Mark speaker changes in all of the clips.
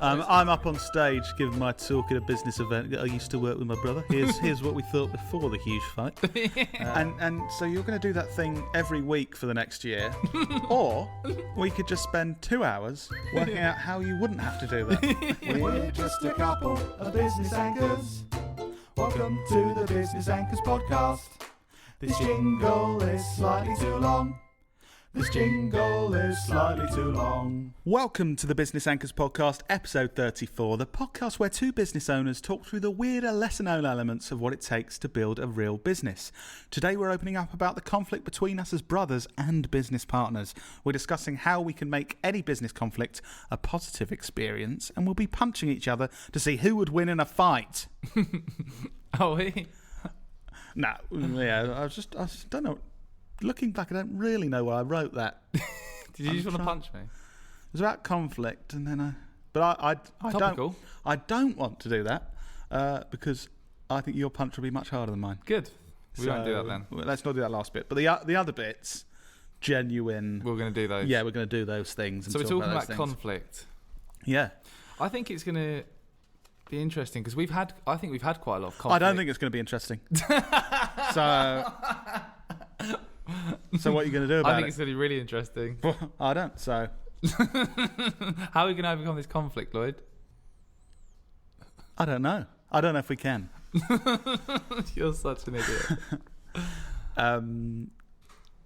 Speaker 1: I'm up on stage giving my talk at a business event that I used to work with my brother. Here's what we thought before the huge fight. And so you're going to do that thing every week for the next year. Or we could just spend 2 hours working out how you wouldn't have to do that.
Speaker 2: We're just a couple of business anchors. Welcome to the Business Anchors podcast. This jingle is slightly too long. This jingle is slightly too long.
Speaker 1: Welcome to the Business Anchors podcast, episode 34, the podcast where two business owners talk through the weirder, lesser-known elements of what it takes to build a real business. Today we're opening up about the conflict between us as brothers and business partners. We're discussing how we can make any business conflict a positive experience, and we'll be punching each other to see who would win in a fight.
Speaker 3: Oh, he?
Speaker 1: No, yeah, I just don't know. Looking back, I don't really know why I wrote that.
Speaker 3: Did you just want to punch me?
Speaker 1: It was about conflict, and then I don't want to do that because I think your punch will be much harder than mine.
Speaker 3: Good. We won't do that then.
Speaker 1: Let's not do that last bit. But the other bits, genuine.
Speaker 3: We're going to do those.
Speaker 1: Yeah, we're going to do those things.
Speaker 3: So we're talking about conflict.
Speaker 1: Yeah.
Speaker 3: I think it's going to be interesting because I think we've had quite a lot of conflict.
Speaker 1: I don't think it's going to be interesting. So what are you going to do about it?
Speaker 3: I think it's going to be really interesting.
Speaker 1: I don't, so.
Speaker 3: How are we going to overcome this conflict, Lloyd?
Speaker 1: I don't know. I don't know if we can.
Speaker 3: You're such an idiot.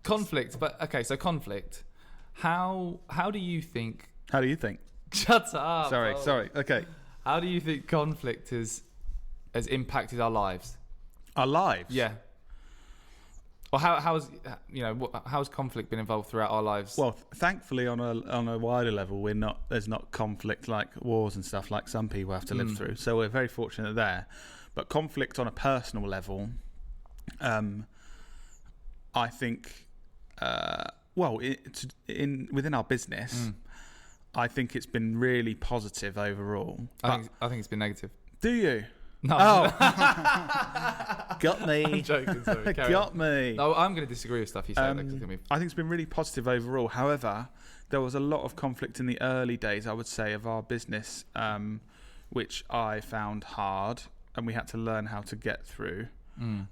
Speaker 3: Conflict, but okay, so conflict. How do you think...
Speaker 1: How do you think?
Speaker 3: Shut up.
Speaker 1: Sorry. Okay.
Speaker 3: How do you think conflict has impacted our lives?
Speaker 1: Our lives?
Speaker 3: Yeah. Or how's conflict been involved throughout our lives?
Speaker 1: Well, thankfully, on a wider level, there's not conflict like wars and stuff like some people have to live through. So we're very fortunate there. But conflict on a personal level, I think, within our business, I think it's been really positive overall.
Speaker 3: I think it's been negative.
Speaker 1: Do you?
Speaker 3: No.
Speaker 1: Oh. Got me.
Speaker 3: I'm joking, sorry.
Speaker 1: Got me.
Speaker 3: No, I'm going to disagree with stuff you say.
Speaker 1: I think it's been really positive overall. However, there was a lot of conflict in the early days, I would say, of our business, which I found hard and we had to learn how to get through.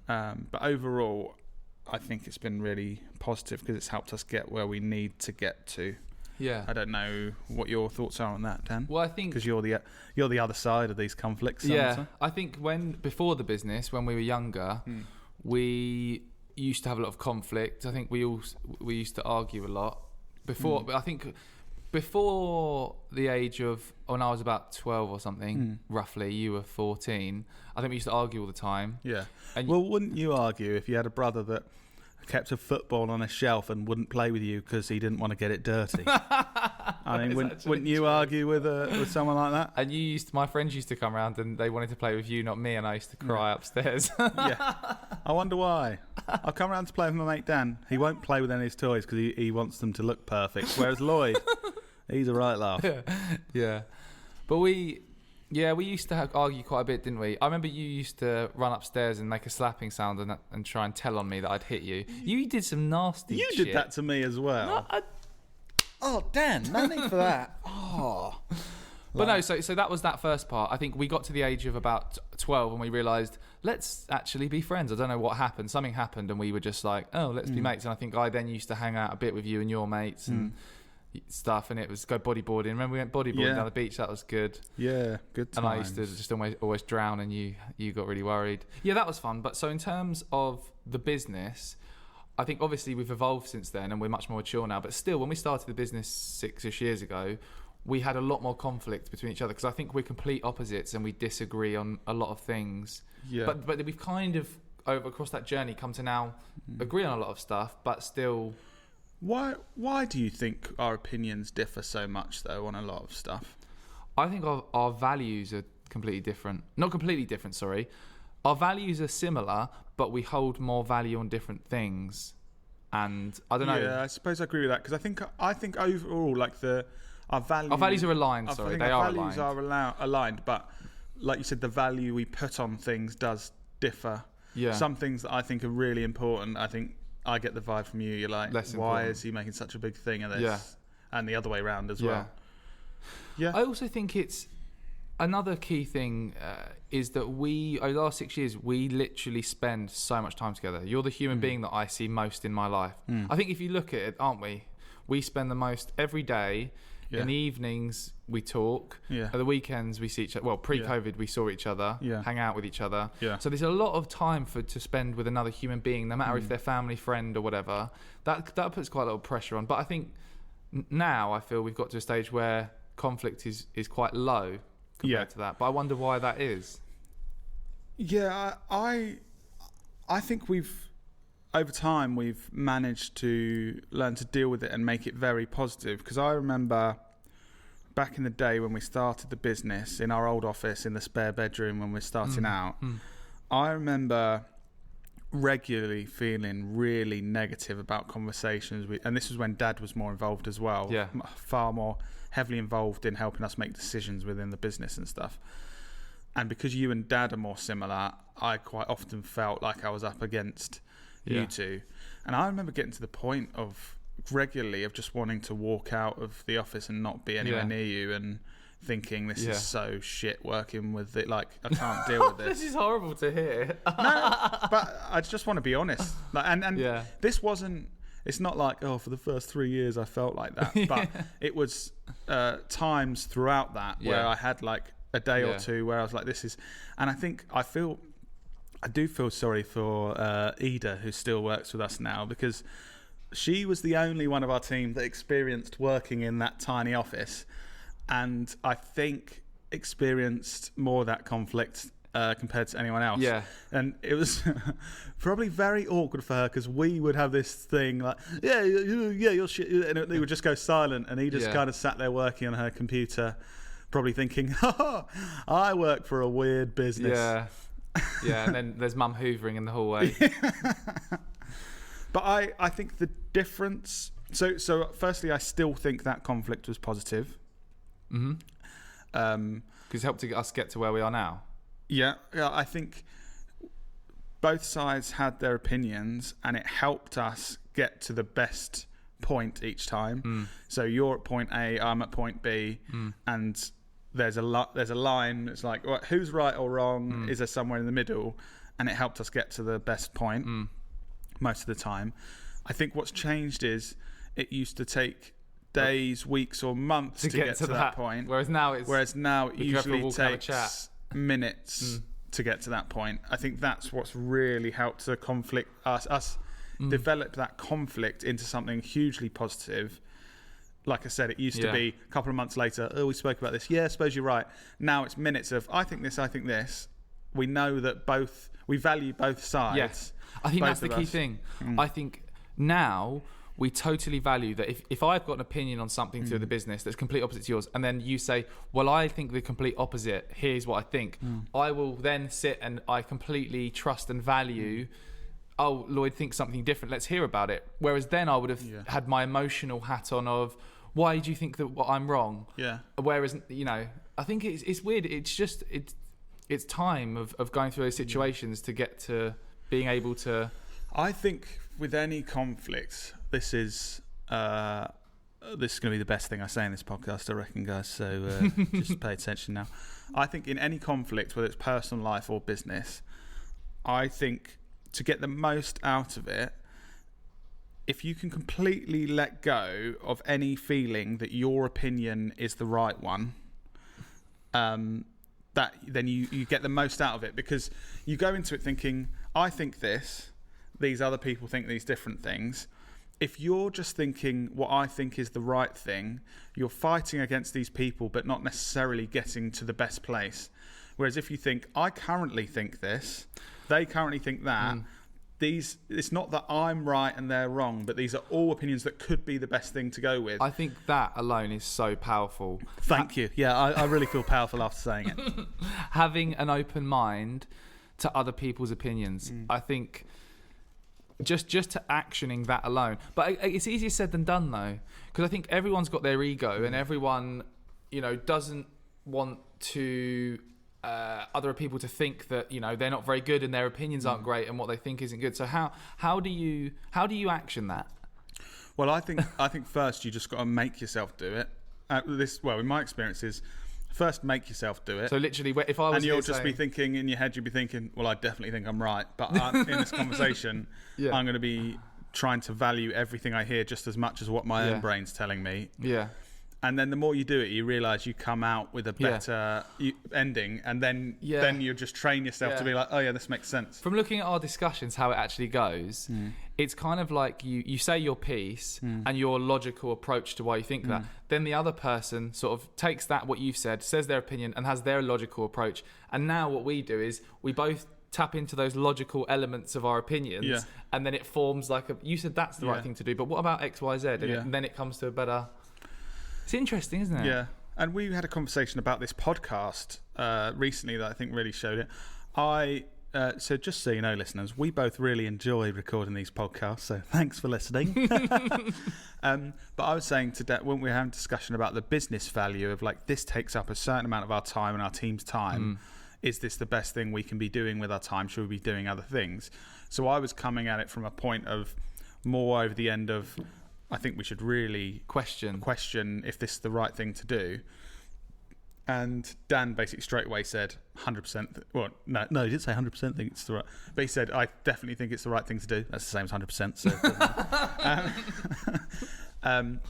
Speaker 1: But overall, I think it's been really positive because it's helped us get where we need to get to.
Speaker 3: Yeah.
Speaker 1: I don't know what your thoughts are on that, Dan.
Speaker 3: Well, I think
Speaker 1: because you're the other side of these conflicts.
Speaker 3: Yeah, I think before the business, when we were younger, we used to have a lot of conflict. I think we used to argue a lot before. But I think before the age of when I was about 12 or something, roughly, you were 14. I think we used to argue all the time.
Speaker 1: Yeah. Well, wouldn't you argue if you had a brother that kept a football on a shelf and wouldn't play with you because he didn't want to get it dirty? I mean, wouldn't you argue with someone like that?
Speaker 3: And my friends used to come around and they wanted to play with you, not me, and I used to cry upstairs.
Speaker 1: Yeah. I wonder why. I'll come around to play with my mate Dan. He won't play with any of his toys because he wants them to look perfect. Whereas Lloyd, he's a right laugh.
Speaker 3: Yeah. But we used to argue quite a bit, didn't we? I remember you used to run upstairs and make a slapping sound and try and tell on me that I'd hit you. You did some nasty shit.
Speaker 1: You did that to me as well.
Speaker 3: No,
Speaker 1: Oh, Dan, no need for that. Oh.
Speaker 3: But no, so that was that first part. I think we got to the age of about 12 and we realised, let's actually be friends. I don't know what happened. Something happened and we were just like, oh, let's be mates. And I think I then used to hang out a bit with you and your mates and stuff, and it was go bodyboarding. Remember we went bodyboarding down the beach? That was good.
Speaker 1: Yeah, good times.
Speaker 3: And I used to just always drown, and you got really worried. Yeah, that was fun. But so in terms of the business, I think obviously we've evolved since then, and we're much more mature now. But still, when we started the business 6-ish years ago, we had a lot more conflict between each other because I think we're complete opposites and we disagree on a lot of things. Yeah. But we've kind of across that journey come to now agree on a lot of stuff, but still.
Speaker 1: Why do you think our opinions differ so much, though, on a lot of stuff?
Speaker 3: I think our values are completely different. Not completely different, sorry. Our values are similar, but we hold more value on different things. And I don't know.
Speaker 1: Yeah, I suppose I agree with that because I think overall, like our values
Speaker 3: are aligned. Sorry, they are aligned.
Speaker 1: Our values are aligned, but like you said, the value we put on things does differ. Yeah. Some things that I think are really important, I think I get the vibe from you. You're like, why is he making such a big thing of this? Yeah. And the other way around as well. Yeah.
Speaker 3: I also think it's another key thing is that we, over the last 6 years, we literally spend so much time together. You're the human being that I see most in my life. I think if you look at it, aren't we? We spend the most every day.
Speaker 1: Yeah.
Speaker 3: In the evenings, we talk.
Speaker 1: Yeah.
Speaker 3: At the weekends, we see each other. Well, pre-COVID, we saw each other, hang out with each other.
Speaker 1: Yeah.
Speaker 3: So there's a lot of time to spend with another human being, no matter if they're family, friend, or whatever. That puts quite a lot of pressure on. But I think now I feel we've got to a stage where conflict is quite low compared to that. But I wonder why that is.
Speaker 1: Yeah, I think over time we've managed to learn to deal with it and make it very positive. Because I remember back in the day when we started the business in our old office in the spare bedroom when we're starting out, I remember regularly feeling really negative about conversations. And this was when Dad was more involved as well.
Speaker 3: Yeah.
Speaker 1: Far more heavily involved in helping us make decisions within the business and stuff. And because you and Dad are more similar, I quite often felt like I was up against you two. And I remember getting to the point of regularly of just wanting to walk out of the office and not be anywhere near you, and thinking this is so shit working with it. Like, I can't deal with this.
Speaker 3: This is horrible to hear.
Speaker 1: No, but I just want to be honest. Like, and this wasn't, it's not like, oh, for the first 3 years I felt like that. But it was times throughout that where I had like a day or two where I was like, this is, and I do feel sorry for Ida, who still works with us now, because she was the only one of our team that experienced working in that tiny office, and I think experienced more of that conflict compared to anyone else. Yeah. And it was probably very awkward for her, because we would have this thing like, you're shit, and it would just go silent, and he just kind of sat there working on her computer, probably thinking, I work for a weird business.
Speaker 3: Yeah, and then there's Mum hoovering in the hallway.
Speaker 1: But I think the difference... So firstly, I still think that conflict was positive.
Speaker 3: Because it helped us get to where we are now.
Speaker 1: Yeah, I think both sides had their opinions, and it helped us get to the best point each time. So you're at point A, I'm at point B, and there's a line. It's like, well, who's right or wrong? Is there somewhere in the middle? And it helped us get to the best point most of the time. I think what's changed is it used to take days, weeks, or months to get to that point.
Speaker 3: Whereas now
Speaker 1: it usually takes minutes to get to that point. I think that's what's really helped the conflict us develop that conflict into something hugely positive. Like I said, it used to be a couple of months later, we spoke about this. Yeah, I suppose you're right. Now it's minutes of, I think this. We know that we value both sides.
Speaker 3: Yes. I think that's the key thing. I think now we totally value that if I've got an opinion on something to the business that's complete opposite to yours, and then you say, well, I think the complete opposite, here's what I think. I will then sit and I completely trust and value, oh, Lloyd thinks something different, let's hear about it. Whereas then I would have had my emotional hat on of, why do you think that I'm wrong? Yeah. Whereas, I think it's weird. It's just, it's time of going through those situations to get to being able to...
Speaker 1: I think with any conflict, this is going to be the best thing I say in this podcast, I reckon, guys. So just pay attention now. I think in any conflict, whether it's personal life or business, I think to get the most out of it, if you can completely let go of any feeling that your opinion is the right one, then you get the most out of it, because you go into it thinking, I think this, these other people think these different things. If you're just thinking what I think is the right thing, you're fighting against these people but not necessarily getting to the best place. Whereas if you think, I currently think this, they currently think that, it's not that I'm right and they're wrong, but these are all opinions that could be the best thing to go with.
Speaker 3: I think that alone is so powerful.
Speaker 1: Thank you. Yeah, I really feel powerful after saying it.
Speaker 3: Having an open mind to other people's opinions. I think just to actioning that alone. But it's easier said than done, though, because I think everyone's got their ego, and everyone, doesn't want to... other people to think that they're not very good and their opinions aren't great and what they think isn't good. So how do you action that?
Speaker 1: Well, I think first you just got to make yourself do it. in my experience is first make yourself do it.
Speaker 3: So literally, if I was,
Speaker 1: and you'll just be thinking in your head, you'll be thinking, well, I definitely think I'm right, but in this conversation,
Speaker 3: Yeah.
Speaker 1: I'm going to be trying to value everything I hear just as much as what my own brain's telling me.
Speaker 3: Yeah.
Speaker 1: And then the more you do it, you realise you come out with a better ending, and then you just train yourself to be like, oh yeah, this makes sense.
Speaker 3: From looking at our discussions, how it actually goes, it's kind of like you say your piece and your logical approach to why you think that. Then the other person sort of takes that, what you've said, says their opinion and has their logical approach. And now what we do is we both tap into those logical elements of our opinions, and then it forms like you said that's the right thing to do, but what about X, Y, Z? And then it comes to a better... It's interesting, isn't it?
Speaker 1: Yeah. And we had a conversation about this podcast recently that I think really showed it. So just so you know, listeners, we both really enjoy recording these podcasts, so thanks for listening. But I was saying when we were having a discussion about the business value of like, this takes up a certain amount of our time and our team's time. Is this the best thing we can be doing with our time? Should we be doing other things? So I was coming at it from a point of more over the end of, I think we should really question if this is the right thing to do. And Dan basically straight away said 100%. Well, no, he didn't say 100% think it's the right. But he said, I definitely think it's the right thing to do. That's the same as 100%. So,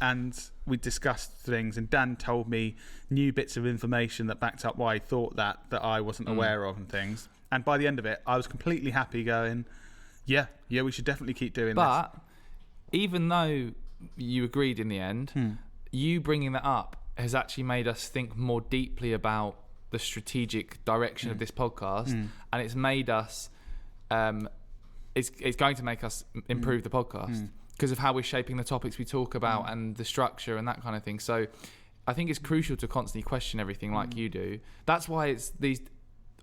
Speaker 1: and we discussed things, and Dan told me new bits of information that backed up why he thought that I wasn't aware of and things. And by the end of it, I was completely happy going, yeah, we should definitely keep doing this.
Speaker 3: But even though you agreed in the end, you bringing that up has actually made us think more deeply about the strategic direction of this podcast, and it's made us it's going to make us improve the podcast because of how we're shaping the topics we talk about and the structure and that kind of thing. So I think it's crucial to constantly question everything like you do. That's why it's these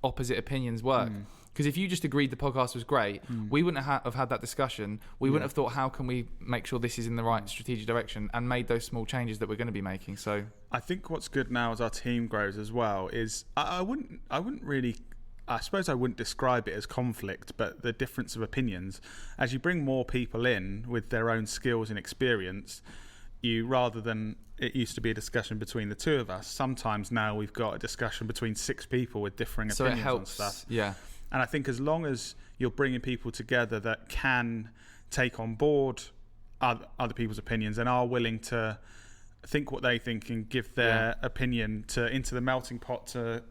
Speaker 3: opposite opinions work. Because if you just agreed the podcast was great, we wouldn't have had that discussion. We wouldn't have thought, how can we make sure this is in the right strategic direction, and made those small changes that we're going to be making. So
Speaker 1: I think what's good now as our team grows as well is I wouldn't really, I suppose I wouldn't describe it as conflict, but the difference of opinions. As you bring more people in with their own skills and experience, rather than it used to be a discussion between the two of us, sometimes now we've got a discussion between 6 people with differing opinions
Speaker 3: it helps,
Speaker 1: on stuff.
Speaker 3: Yeah.
Speaker 1: And I think as long as you're bringing people together that can take on board other people's opinions and are willing to think what they think and give their opinion into the melting pot to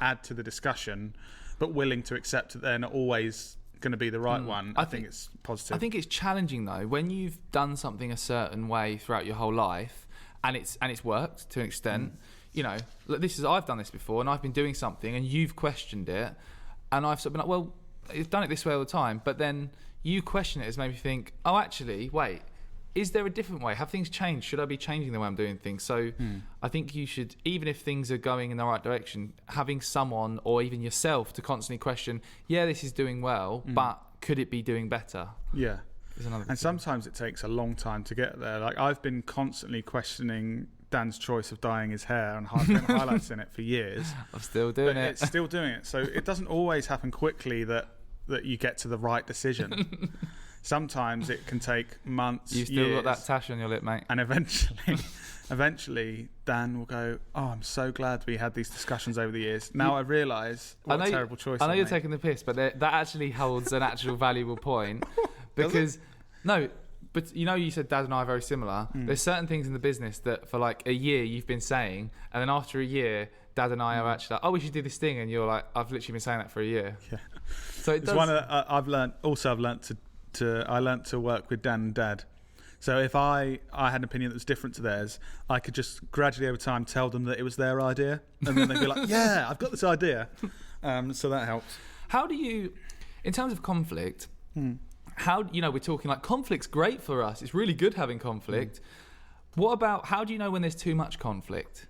Speaker 1: add to the discussion, but willing to accept that they're not always going to be the right one, I think it's positive.
Speaker 3: I think it's challenging though when you've done something a certain way throughout your whole life, and it's worked to an extent. You know, I've done this before, and I've been doing something, and you've questioned it. And I've sort of been like, well, you've done it this way all the time. But then you question it has made me think, oh, actually, wait, is there a different way? Have things changed? Should I be changing the way I'm doing things? So I think you should, even if things are going in the right direction, having someone or even yourself to constantly question, yeah, this is doing well, but could it be doing better?
Speaker 1: Yeah. And sometimes it takes a long time to get there. Like I've been constantly questioning Dan's choice of dyeing his hair and putting highlights in it for years.
Speaker 3: I'm still doing it.
Speaker 1: It's still doing it. So it doesn't always happen quickly that you get to the right decision. Sometimes it can take months,
Speaker 3: You've still
Speaker 1: years,
Speaker 3: got that tash on your lip, mate.
Speaker 1: And eventually Dan will go, oh, I'm so glad we had these discussions over the years. Now I realise what a terrible choice
Speaker 3: I know
Speaker 1: I
Speaker 3: you're
Speaker 1: made.
Speaker 3: taking the piss, but that actually holds an actual valuable point. Because, but you said Dad and I are very similar. There's certain things in the business that for like a year you've been saying, and then after a year, Dad and I are actually like, oh, we should do this thing, and you're like, I've literally been saying that for a year. Yeah. So it's
Speaker 1: one of I've learned to work with Dan and Dad. So if I had an opinion that was different to theirs, I could just gradually over time tell them that it was their idea, and then they'd be like, yeah, I've got this idea. So that helps.
Speaker 3: How do you, in terms of conflict, we're talking like conflict's great for us. It's really good having conflict. What about, how do you know when there's too much conflict?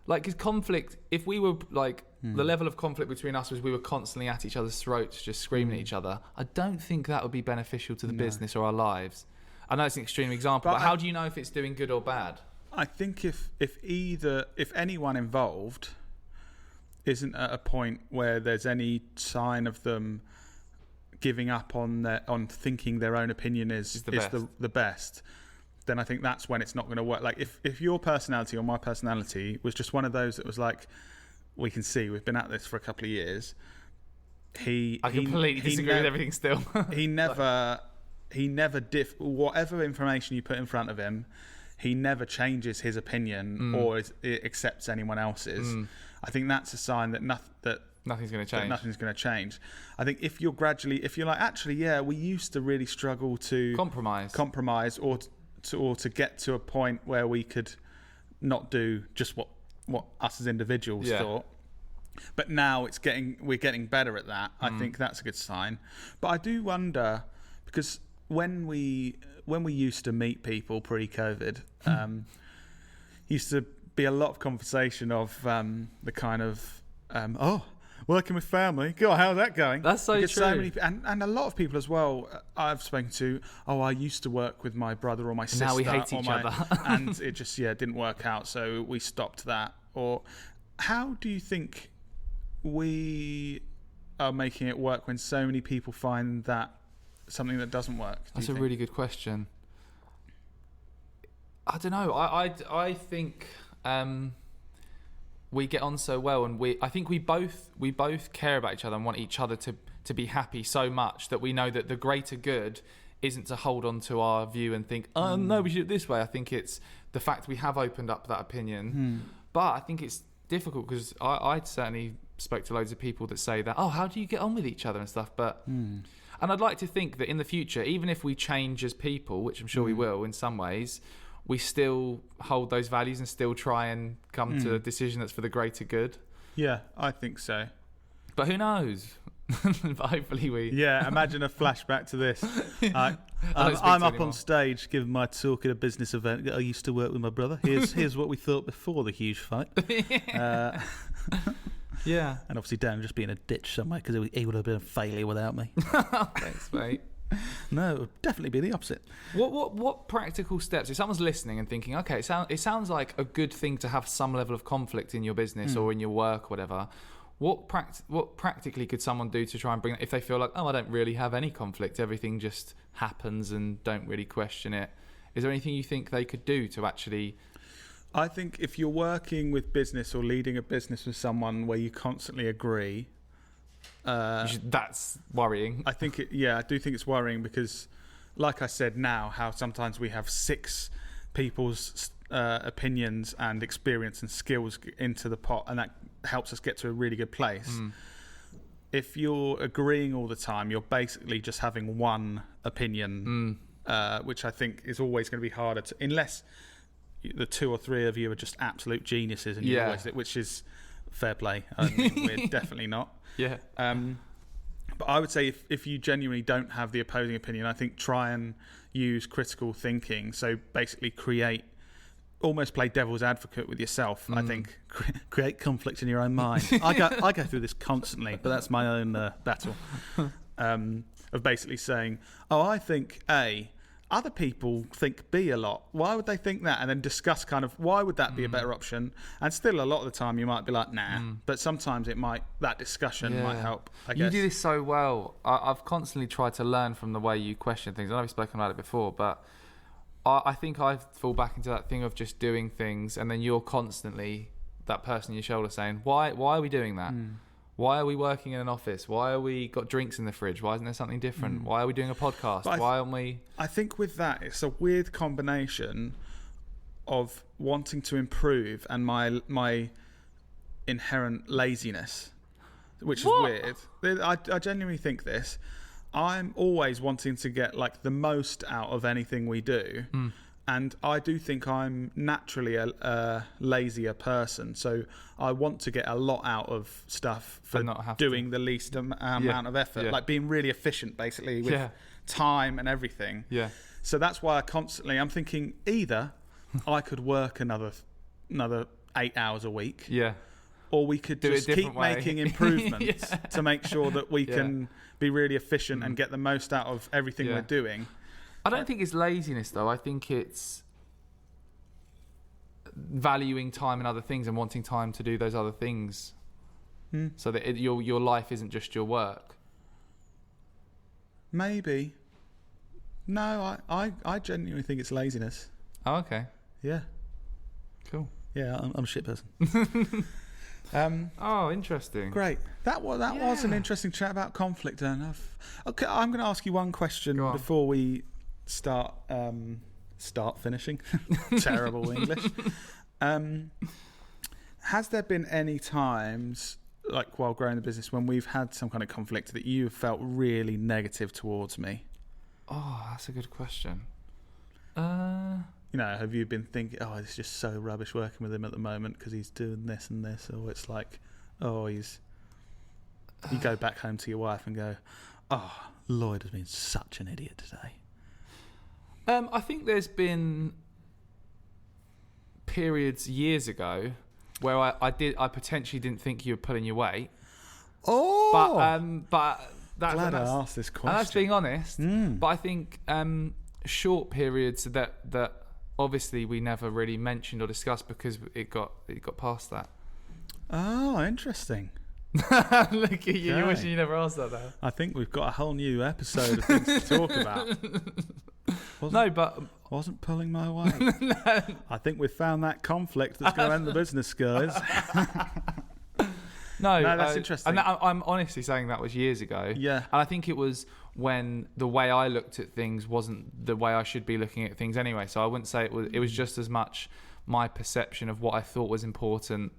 Speaker 3: Like, is conflict, if we were like, the level of conflict between us was we were constantly at each other's throats, just screaming at each other, I don't think that would be beneficial to the business or our lives. I know it's an extreme example, but how do you know if it's doing good or bad? I
Speaker 1: think if anyone involved isn't at a point where there's any sign of them giving up on thinking their own opinion is the best, then I think that's when it's not going to work. Like if your personality or my personality was just one of those that was like, we can see we've been at this for a couple of years. I
Speaker 3: completely disagree with everything still.
Speaker 1: he never whatever information you put in front of him, he never changes his opinion or accepts anyone else's. I think that's a sign that
Speaker 3: nothing's going to change.
Speaker 1: Nothing's going to change. I think if you're like, actually, yeah, we used to really struggle to compromise or to get to a point where we could not do just what us as individuals thought. But now we're getting better at that. I think that's a good sign. But I do wonder, because when we used to meet people pre-COVID, used to be a lot of conversation of the kind of working with family. God, how's that going?
Speaker 3: That's so true.
Speaker 1: So many, and a lot of people as well I've spoken to, I used to work with my brother or my sister.
Speaker 3: Now we hate each other.
Speaker 1: And it just, didn't work out, so we stopped that. Or how do you think we are making it work when so many people find that something that doesn't work?
Speaker 3: That's a really good question. I don't know. I think we get on so well, and I think we both care about each other and want each other to be happy so much that we know that the greater good isn't to hold on to our view and think, no, we should do it this way. I think it's the fact we have opened up that opinion. But I think it's difficult because I certainly spoke to loads of people that say that, how do you get on with each other and stuff? But and I'd like to think that in the future, even if we change as people, which I'm sure we will in some ways, we still hold those values and still try and come to a decision that's for the greater good.
Speaker 1: Yeah, I think so.
Speaker 3: But who knows? But hopefully we...
Speaker 1: Yeah, imagine a flashback to this. I'm up on stage giving my talk at a business event. I used to work with my brother. Here's what we thought before the huge fight.
Speaker 3: Yeah.
Speaker 1: And obviously Dan just being a ditch somewhere because he would have been a failure without me.
Speaker 3: Thanks, mate.
Speaker 1: No, it would definitely be the opposite.
Speaker 3: What practical steps, if someone's listening and thinking, okay, it sounds like a good thing to have some level of conflict in your business or in your work or whatever, what practically could someone do to try and bring it, if they feel like, I don't really have any conflict, everything just happens and don't really question it? Is there anything you think they could do to actually...
Speaker 1: I think if you're working with business or leading a business with someone where you constantly agree...
Speaker 3: that's worrying.
Speaker 1: I do think it's worrying because, like I said now, how sometimes we have 6 people's opinions and experience and skills into the pot, and that helps us get to a really good place. If you're agreeing all the time, you're basically just having one opinion, which I think is always going to be harder to, unless the 2 or 3 of you are just absolute geniuses and you always, which is fair play. I mean, we're definitely not.
Speaker 3: Yeah.
Speaker 1: But I would say if you genuinely don't have the opposing opinion, I think try and use critical thinking. So basically almost play devil's advocate with yourself. I think create conflict in your own mind. I go through this constantly, but that's my own battle of basically saying, I think A. Other people think B a lot. Why would they think that? And then discuss kind of why would that be a better option? And still a lot of the time you might be like, nah. But sometimes that discussion might help, I guess.
Speaker 3: You do this so well. I've constantly tried to learn from the way you question things. I know we've spoken about it before, but I think I fall back into that thing of just doing things and then you're constantly that person on your shoulder saying, why are we doing that? Why are we working in an office? Why are we got drinks in the fridge? Why isn't there something different? Why are we doing a podcast? Why aren't we...
Speaker 1: I think with that, it's a weird combination of wanting to improve and my inherent laziness, which is weird. I genuinely think this. I'm always wanting to get like the most out of anything we do. And I do think I'm naturally a lazier person, so I want to get a lot out of stuff for doing the least amount of effort, like being really efficient, basically, with time and everything.
Speaker 3: Yeah.
Speaker 1: So that's why I'm thinking either I could work another 8 hours a week, or we could just keep making improvements to make sure that we can be really efficient and get the most out of everything we're doing.
Speaker 3: I don't think it's laziness, though. I think it's valuing time in other things and wanting time to do those other things, so that your life isn't just your work.
Speaker 1: Maybe. No, I genuinely think it's laziness.
Speaker 3: Oh, okay.
Speaker 1: Yeah.
Speaker 3: Cool.
Speaker 1: Yeah, I'm a shit person.
Speaker 3: Oh, interesting.
Speaker 1: Great. That was an interesting chat about conflict. And okay, I'm going to ask you one question
Speaker 3: Go on.
Speaker 1: before we start finishing. Terrible English. Has there been any times, like while growing the business, when we've had some kind of conflict that you have felt really negative towards me?
Speaker 3: Oh, that's a good question.
Speaker 1: You know, have you been thinking, oh, it's just so rubbish working with him at the moment because he's doing this and this, or it's like, oh, you go back home to your wife and go, oh, Lloyd has been such an idiot today.
Speaker 3: I think there's been periods years ago where I potentially didn't think you were pulling your weight.
Speaker 1: Oh,
Speaker 3: but that's
Speaker 1: glad I asked this question.
Speaker 3: And that's being honest. But I think short periods that obviously we never really mentioned or discussed because it got past that.
Speaker 1: Oh, interesting.
Speaker 3: Look at you!
Speaker 1: Okay.
Speaker 3: You wish you never asked that though.
Speaker 1: I think we've got a whole new episode of things to talk about. Wasn't pulling my weight.
Speaker 3: No.
Speaker 1: I think we've found that conflict that's going to end the business, guys.
Speaker 3: No,
Speaker 1: that's interesting.
Speaker 3: And I'm honestly saying that was years ago.
Speaker 1: Yeah.
Speaker 3: And I think it was when the way I looked at things wasn't the way I should be looking at things anyway. So I wouldn't say it was. It was just as much my perception of what I thought was important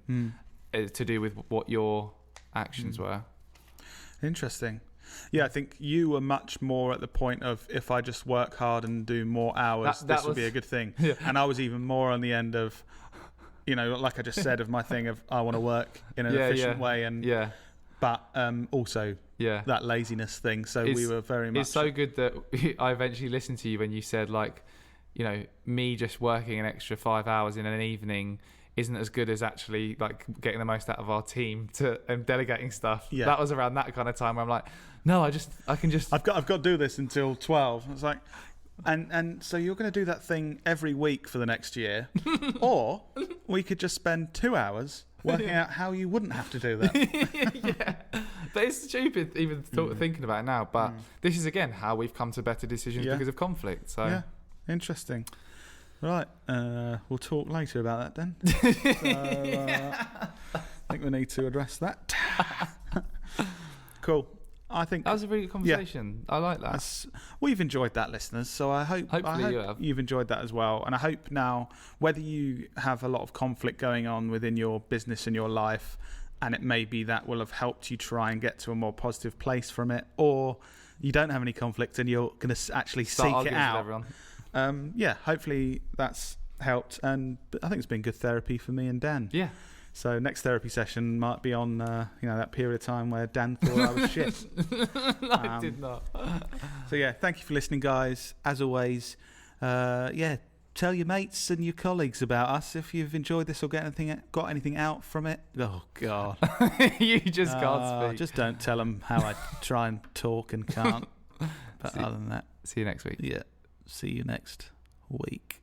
Speaker 3: to do with what your actions were.
Speaker 1: Interesting. Yeah, I think you were much more at the point of if I just work hard and do more hours, this would be a good thing.
Speaker 3: Yeah.
Speaker 1: And I was even more on the end of, you know, like I just said, of my thing of I want to work in an efficient way, and but also that laziness thing. So we were very much.
Speaker 3: It's so good that I eventually listened to you when you said, like, you know, me just working an extra 5 hours in an evening isn't as good as actually like getting the most out of our team and delegating stuff. Yeah. That was around that kind of time where I'm like, no, I've got
Speaker 1: to do this until 12. It's like, and so you're going to do that thing every week for the next year, or we could just spend 2 hours working out how you wouldn't have to do that.
Speaker 3: Yeah, but it's stupid even thinking about it now. But this is again how we've come to better decisions because of conflict. So
Speaker 1: yeah, interesting. Right, we'll talk later about that then. I think we need to address that. Cool. I think
Speaker 3: that was a really good conversation. I like that.
Speaker 1: We've enjoyed that, listeners. So I hope you've enjoyed that as well. And I hope now, whether you have a lot of conflict going on within your business and your life, and it may be that will have helped you try and get to a more positive place from it, or you don't have any conflict and you're going to actually seek it out. Hopefully that's helped, and I think it's been good therapy for me and Dan.
Speaker 3: Yeah.
Speaker 1: So next therapy session might be on that period of time where Dan thought I was shit.
Speaker 3: I did not.
Speaker 1: So yeah, thank you for listening, guys. As always, tell your mates and your colleagues about us if you've enjoyed this or got anything out from it. Oh God,
Speaker 3: you just can't speak.
Speaker 1: Just don't tell them how I try and talk and can't. But other than that,
Speaker 3: see you next week.
Speaker 1: Yeah. See you next week.